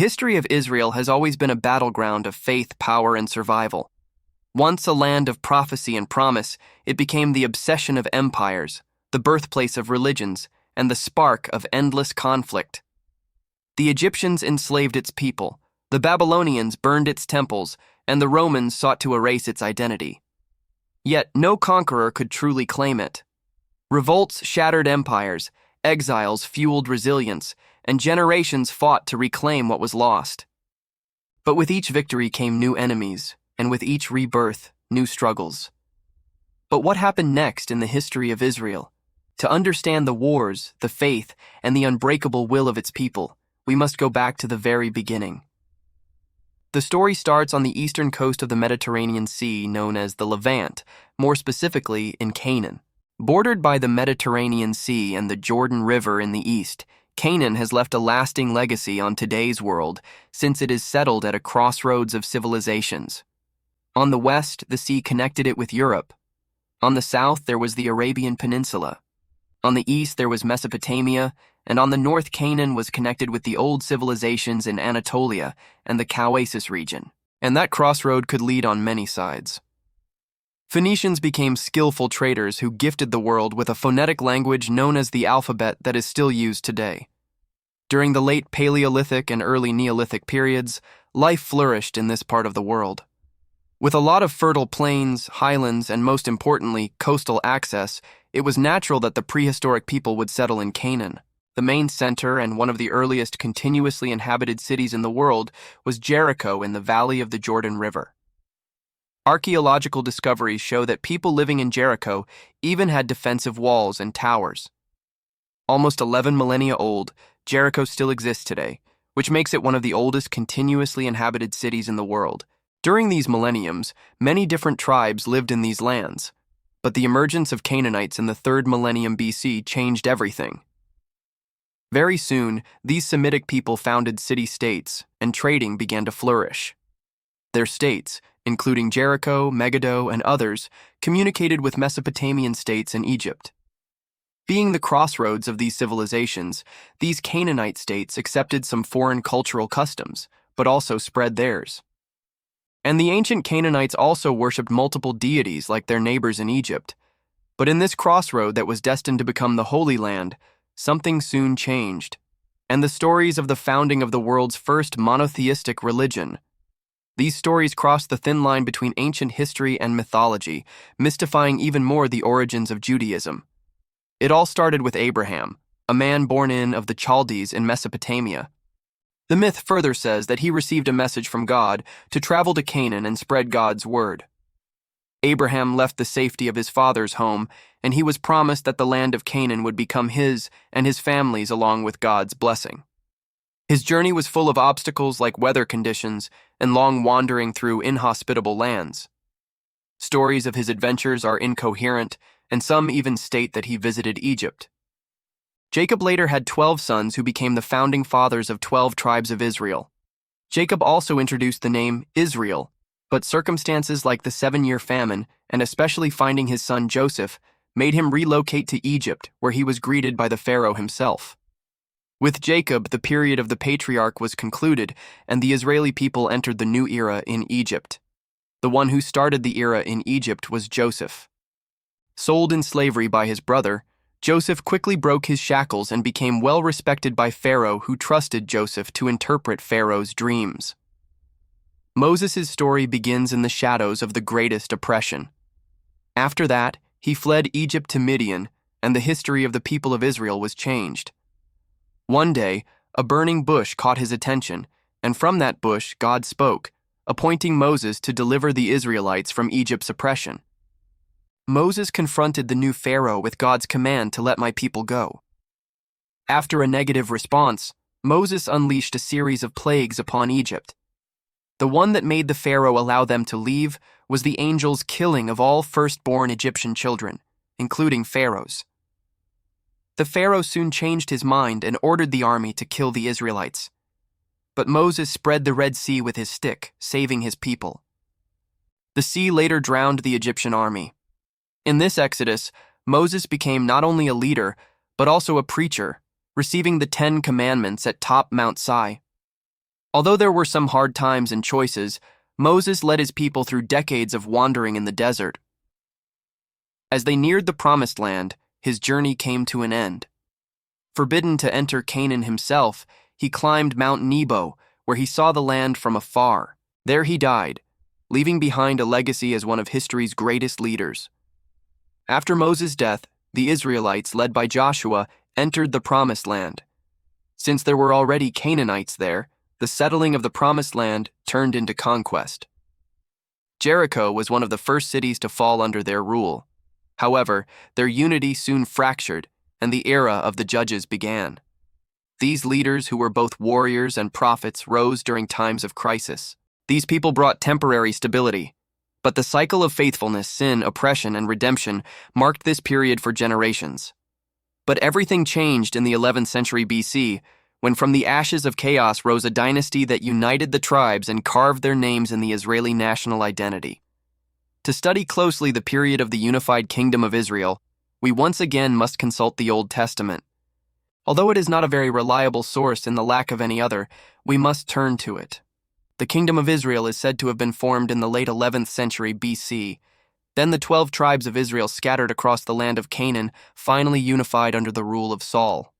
History of Israel has always been a battleground of faith, power, and survival. Once a land of prophecy and promise, it became the obsession of empires, the birthplace of religions, and the spark of endless conflict. The Egyptians enslaved its people, the Babylonians burned its temples, and the Romans sought to erase its identity. Yet no conqueror could truly claim it. Revolts shattered empires, exiles fueled resilience, and generations fought to reclaim what was lost. But with each victory came new enemies, and with each rebirth, new struggles. But what happened next in the history of Israel? To understand the wars, the faith, and the unbreakable will of its people, we must go back to the very beginning. The story starts on the eastern coast of the Mediterranean Sea, known as the Levant, more specifically in Canaan. Bordered by the Mediterranean Sea and the Jordan River in the east, Canaan has left a lasting legacy on today's world since it is settled at a crossroads of civilizations. On the west, the sea connected it with Europe. On the south, there was the Arabian Peninsula. On the east, there was Mesopotamia, and on the north, Canaan was connected with the old civilizations in Anatolia and the Caucasus region. And that crossroad could lead on many sides. Phoenicians became skillful traders who gifted the world with a phonetic language known as the alphabet that is still used today. During the late Paleolithic and early Neolithic periods, life flourished in this part of the world. With a lot of fertile plains, highlands, and most importantly, coastal access, it was natural that the prehistoric people would settle in Canaan. The main center and one of the earliest continuously inhabited cities in the world was Jericho in the valley of the Jordan River. Archaeological discoveries show that people living in Jericho even had defensive walls and towers. Almost 11 millennia old, Jericho still exists today, which makes it one of the oldest continuously inhabited cities in the world. During these millenniums, many different tribes lived in these lands, but the emergence of Canaanites in the 3rd millennium BC changed everything. Very soon, these Semitic people founded city-states, and trading began to flourish. Their states, including Jericho, Megiddo, and others, communicated with Mesopotamian states in Egypt. Being the crossroads of these civilizations, these Canaanite states accepted some foreign cultural customs, but also spread theirs. And the ancient Canaanites also worshipped multiple deities like their neighbors in Egypt. But in this crossroad that was destined to become the Holy Land, something soon changed. And the stories of the founding of the world's first monotheistic religion. These stories cross the thin line between ancient history and mythology, mystifying even more the origins of Judaism. It all started with Abraham, a man born of the Chaldees in Mesopotamia. The myth further says that he received a message from God to travel to Canaan and spread God's word. Abraham left the safety of his father's home, and he was promised that the land of Canaan would become his and his family's along with God's blessing. His journey was full of obstacles like weather conditions and long wandering through inhospitable lands. Stories of his adventures are incoherent, and some even state that he visited Egypt. Jacob later had 12 sons who became the founding fathers of 12 tribes of Israel. Jacob also introduced the name Israel, but circumstances like the 7-year famine, and especially finding his son Joseph, made him relocate to Egypt, where he was greeted by the Pharaoh himself. With Jacob, the period of the patriarch was concluded, and the Israeli people entered the new era in Egypt. The one who started the era in Egypt was Joseph. Sold in slavery by his brother, Joseph quickly broke his shackles and became well respected by Pharaoh, who trusted Joseph to interpret Pharaoh's dreams. Moses' story begins in the shadows of the greatest oppression. After that, he fled Egypt to Midian, and the history of the people of Israel was changed. One day, a burning bush caught his attention, and from that bush God spoke, appointing Moses to deliver the Israelites from Egypt's oppression. Moses confronted the new Pharaoh with God's command to let my people go. After a negative response, Moses unleashed a series of plagues upon Egypt. The one that made the Pharaoh allow them to leave was the angel's killing of all firstborn Egyptian children, including Pharaoh's. The Pharaoh soon changed his mind and ordered the army to kill the Israelites. But Moses spread the Red Sea with his stick, saving his people. The sea later drowned the Egyptian army. In this exodus, Moses became not only a leader, but also a preacher, receiving the 10 Commandments at top Mount Sinai. Although there were some hard times and choices, Moses led his people through decades of wandering in the desert. As they neared the Promised Land, his journey came to an end. Forbidden to enter Canaan himself, he climbed Mount Nebo, where he saw the land from afar. There he died, leaving behind a legacy as one of history's greatest leaders. After Moses' death, the Israelites, led by Joshua, entered the Promised Land. Since there were already Canaanites there, the settling of the Promised Land turned into conquest. Jericho was one of the first cities to fall under their rule. However, their unity soon fractured, and the era of the judges began. These leaders, who were both warriors and prophets, rose during times of crisis. These people brought temporary stability, but the cycle of faithfulness, sin, oppression, and redemption marked this period for generations. But everything changed in the 11th century BC, when from the ashes of chaos rose a dynasty that united the tribes and carved their names in the Israeli national identity. To study closely the period of the unified kingdom of Israel, we once again must consult the Old Testament. Although it is not a very reliable source in the lack of any other, we must turn to it. The kingdom of Israel is said to have been formed in the late 11th century BC. Then the 12 tribes of Israel scattered across the land of Canaan finally unified under the rule of Saul.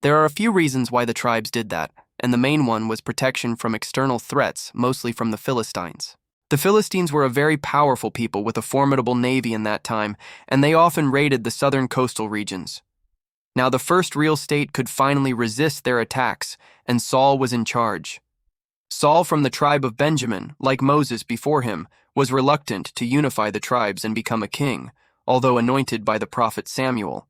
There are a few reasons why the tribes did that, and the main one was protection from external threats, mostly from the Philistines. The Philistines were a very powerful people with a formidable navy in that time, and they often raided the southern coastal regions. Now the first real state could finally resist their attacks, and Saul was in charge. Saul, from the tribe of Benjamin, like Moses before him, was reluctant to unify the tribes and become a king, although anointed by the prophet Samuel.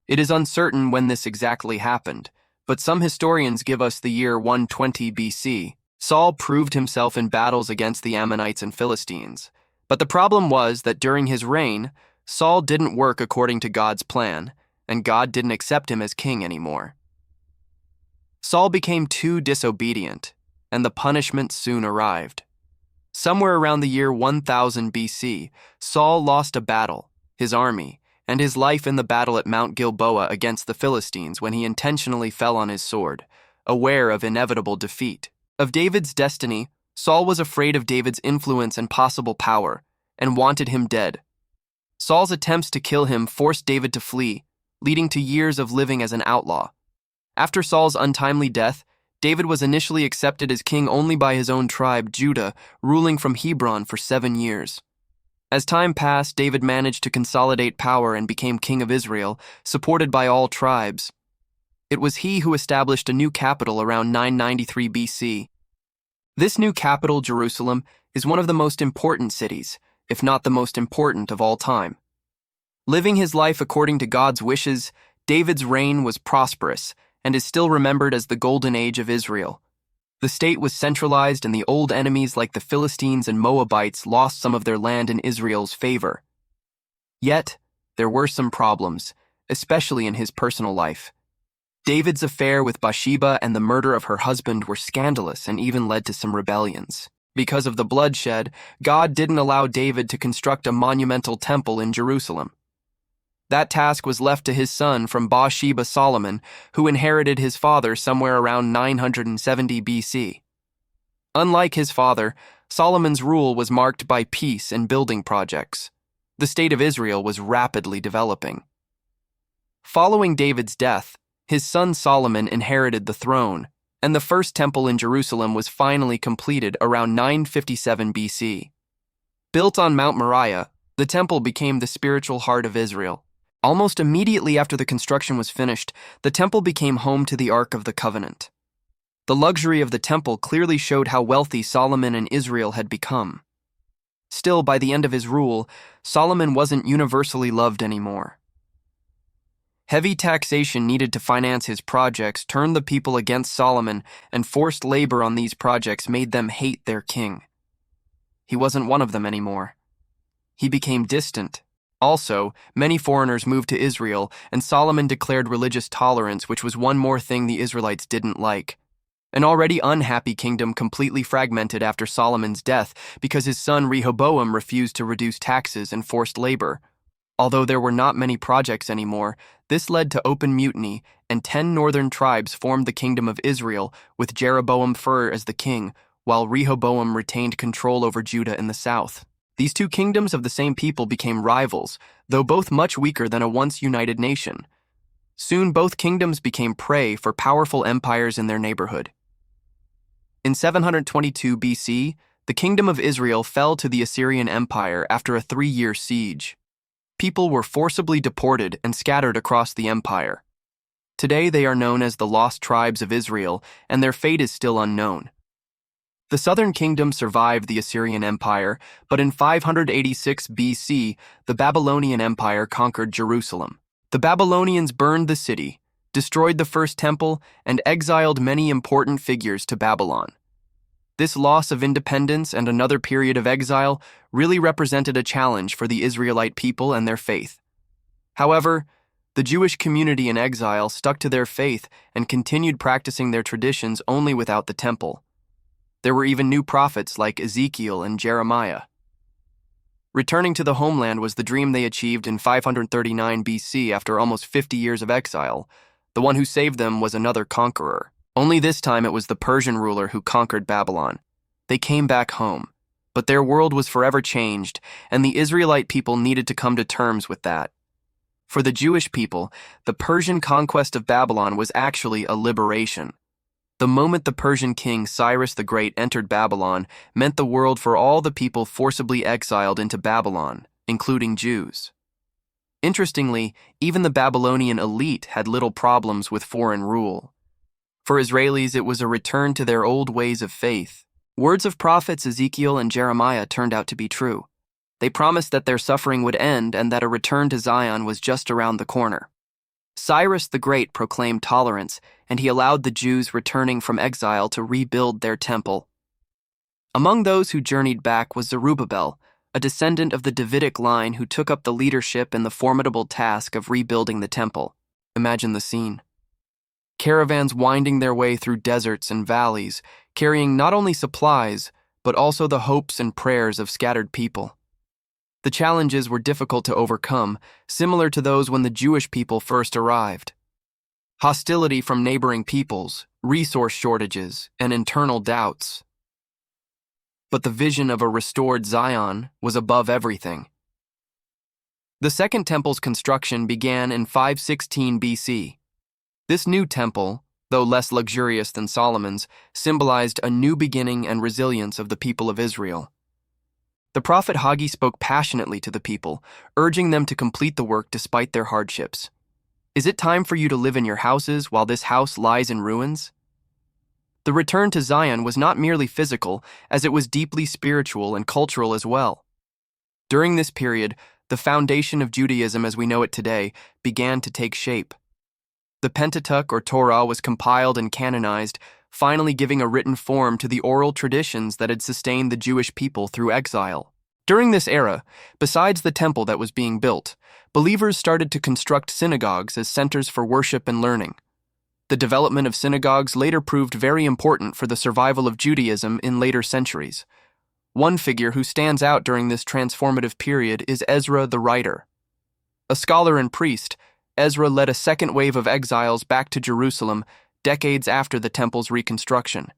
It is uncertain when this exactly happened, but some historians give us the year 120 BC. Saul proved himself in battles against the Ammonites and Philistines. But the problem was that during his reign, Saul didn't work according to God's plan, and God didn't accept him as king anymore. Saul became too disobedient, and the punishment soon arrived. Somewhere around the year 1000 BC, Saul lost a battle, his army, and his life in the battle at Mount Gilboa against the Philistines when he intentionally fell on his sword, aware of inevitable defeat. Of David's destiny, Saul was afraid of David's influence and possible power, and wanted him dead. Saul's attempts to kill him forced David to flee, leading to years of living as an outlaw. After Saul's untimely death, David was initially accepted as king only by his own tribe, Judah, ruling from Hebron for 7 years. As time passed, David managed to consolidate power and became king of Israel, supported by all tribes. It was he who established a new capital around 993 BC. This new capital, Jerusalem, is one of the most important cities, if not the most important of all time. Living his life according to God's wishes, David's reign was prosperous and is still remembered as the golden age of Israel. The state was centralized, and the old enemies like the Philistines and Moabites lost some of their land in Israel's favor. Yet, there were some problems, especially in his personal life. David's affair with Bathsheba and the murder of her husband were scandalous and even led to some rebellions. Because of the bloodshed, God didn't allow David to construct a monumental temple in Jerusalem. That task was left to his son from Bathsheba, Solomon, who inherited his father somewhere around 970 BC. Unlike his father, Solomon's rule was marked by peace and building projects. The state of Israel was rapidly developing. Following David's death, his son Solomon inherited the throne, and the first temple in Jerusalem was finally completed around 957 BC. Built on Mount Moriah, the temple became the spiritual heart of Israel. Almost immediately after the construction was finished, the temple became home to the Ark of the Covenant. The luxury of the temple clearly showed how wealthy Solomon and Israel had become. Still, by the end of his rule, Solomon wasn't universally loved anymore. Heavy taxation needed to finance his projects turned the people against Solomon, and forced labor on these projects made them hate their king. He wasn't one of them anymore. He became distant. Also, many foreigners moved to Israel, and Solomon declared religious tolerance, which was one more thing the Israelites didn't like. An already unhappy kingdom completely fragmented after Solomon's death because his son Rehoboam refused to reduce taxes and forced labor. Although there were not many projects anymore, this led to open mutiny and 10 northern tribes formed the Kingdom of Israel, with Jeroboam as the king, while Rehoboam retained control over Judah in the south. These two kingdoms of the same people became rivals, though both much weaker than a once united nation. Soon both kingdoms became prey for powerful empires in their neighborhood. In 722 BC, the Kingdom of Israel fell to the Assyrian Empire after a 3-year siege. People were forcibly deported and scattered across the empire. Today they are known as the Lost Tribes of Israel, and their fate is still unknown. The southern kingdom survived the Assyrian Empire, but in 586 BC, the Babylonian Empire conquered Jerusalem. The Babylonians burned the city, destroyed the first temple, and exiled many important figures to Babylon. This loss of independence and another period of exile really represented a challenge for the Israelite people and their faith. However, the Jewish community in exile stuck to their faith and continued practicing their traditions only without the temple. There were even new prophets like Ezekiel and Jeremiah. Returning to the homeland was the dream they achieved in 539 BC after almost 50 years of exile. The one who saved them was another conqueror. Only this time it was the Persian ruler who conquered Babylon. They came back home, but their world was forever changed, and the Israelite people needed to come to terms with that. For the Jewish people, the Persian conquest of Babylon was actually a liberation. The moment the Persian king Cyrus the Great entered Babylon meant the world for all the people forcibly exiled into Babylon, including Jews. Interestingly, even the Babylonian elite had little problems with foreign rule. For Israelis, it was a return to their old ways of faith. Words of prophets Ezekiel and Jeremiah turned out to be true. They promised that their suffering would end and that a return to Zion was just around the corner. Cyrus the Great proclaimed tolerance, and he allowed the Jews returning from exile to rebuild their temple. Among those who journeyed back was Zerubbabel, a descendant of the Davidic line who took up the leadership in the formidable task of rebuilding the temple. Imagine the scene. Caravans winding their way through deserts and valleys, carrying not only supplies, but also the hopes and prayers of scattered people. The challenges were difficult to overcome, similar to those when the Jewish people first arrived. Hostility from neighboring peoples, resource shortages, and internal doubts. But the vision of a restored Zion was above everything. The Second Temple's construction began in 516 BC. This new temple, though less luxurious than Solomon's, symbolized a new beginning and resilience of the people of Israel. The prophet Haggai spoke passionately to the people, urging them to complete the work despite their hardships. Is it time for you to live in your houses while this house lies in ruins? The return to Zion was not merely physical, as it was deeply spiritual and cultural as well. During this period, the foundation of Judaism as we know it today began to take shape. The Pentateuch or Torah was compiled and canonized, finally giving a written form to the oral traditions that had sustained the Jewish people through exile. During this era, besides the temple that was being built, believers started to construct synagogues as centers for worship and learning. The development of synagogues later proved very important for the survival of Judaism in later centuries. One figure who stands out during this transformative period is Ezra the writer. A scholar and priest, Ezra led a second wave of exiles back to Jerusalem decades after the temple's reconstruction.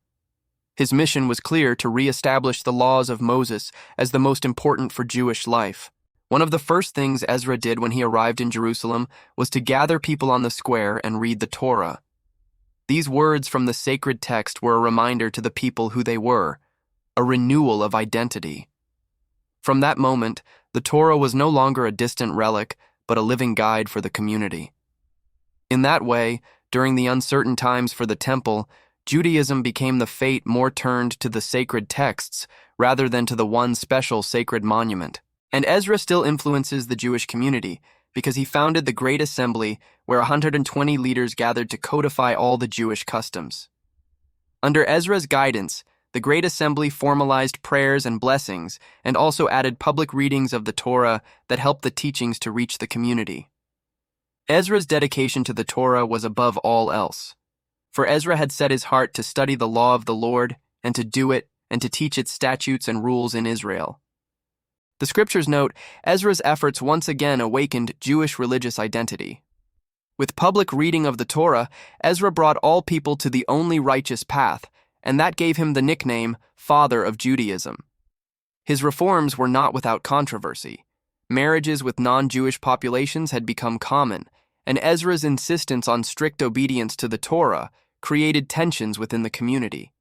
His mission was clear: to re-establish the laws of Moses as the most important for Jewish life. One of the first things Ezra did when he arrived in Jerusalem was to gather people on the square and read the Torah. These words from the sacred text were a reminder to the people who they were, a renewal of identity. From that moment, the Torah was no longer a distant relic, but a living guide for the community. In that way, during the uncertain times for the temple, Judaism became the fate more turned to the sacred texts rather than to the one special sacred monument. And Ezra still influences the Jewish community because he founded the Great Assembly, where 120 leaders gathered to codify all the Jewish customs. Under Ezra's guidance, the Great Assembly formalized prayers and blessings and also added public readings of the Torah that helped the teachings to reach the community. Ezra's dedication to the Torah was above all else, for Ezra had set his heart to study the law of the Lord and to do it and to teach its statutes and rules in Israel. The scriptures note Ezra's efforts once again awakened Jewish religious identity. With public reading of the Torah, Ezra brought all people to the only righteous path, and that gave him the nickname Father of Judaism. His reforms were not without controversy. Marriages with non-Jewish populations had become common, and Ezra's insistence on strict obedience to the Torah created tensions within the community.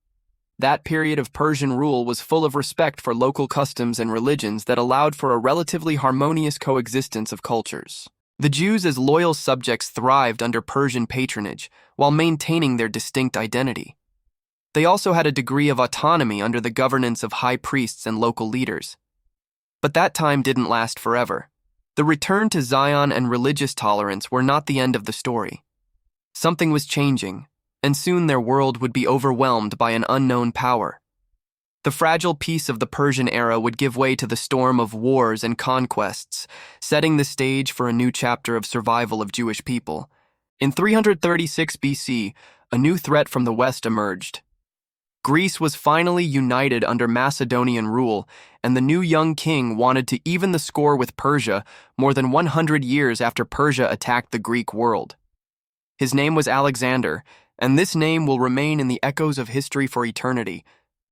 That period of Persian rule was full of respect for local customs and religions that allowed for a relatively harmonious coexistence of cultures. The Jews as loyal subjects thrived under Persian patronage while maintaining their distinct identity. They also had a degree of autonomy under the governance of high priests and local leaders. But that time didn't last forever. The return to Zion and religious tolerance were not the end of the story. Something was changing, and soon their world would be overwhelmed by an unknown power. The fragile peace of the Persian era would give way to the storm of wars and conquests, setting the stage for a new chapter of survival of Jewish people. In 336 BC, a new threat from the west emerged. Greece was finally united under Macedonian rule, and the new young king wanted to even the score with Persia more than 100 years after Persia attacked the Greek world. His name was Alexander, and this name will remain in the echoes of history for eternity,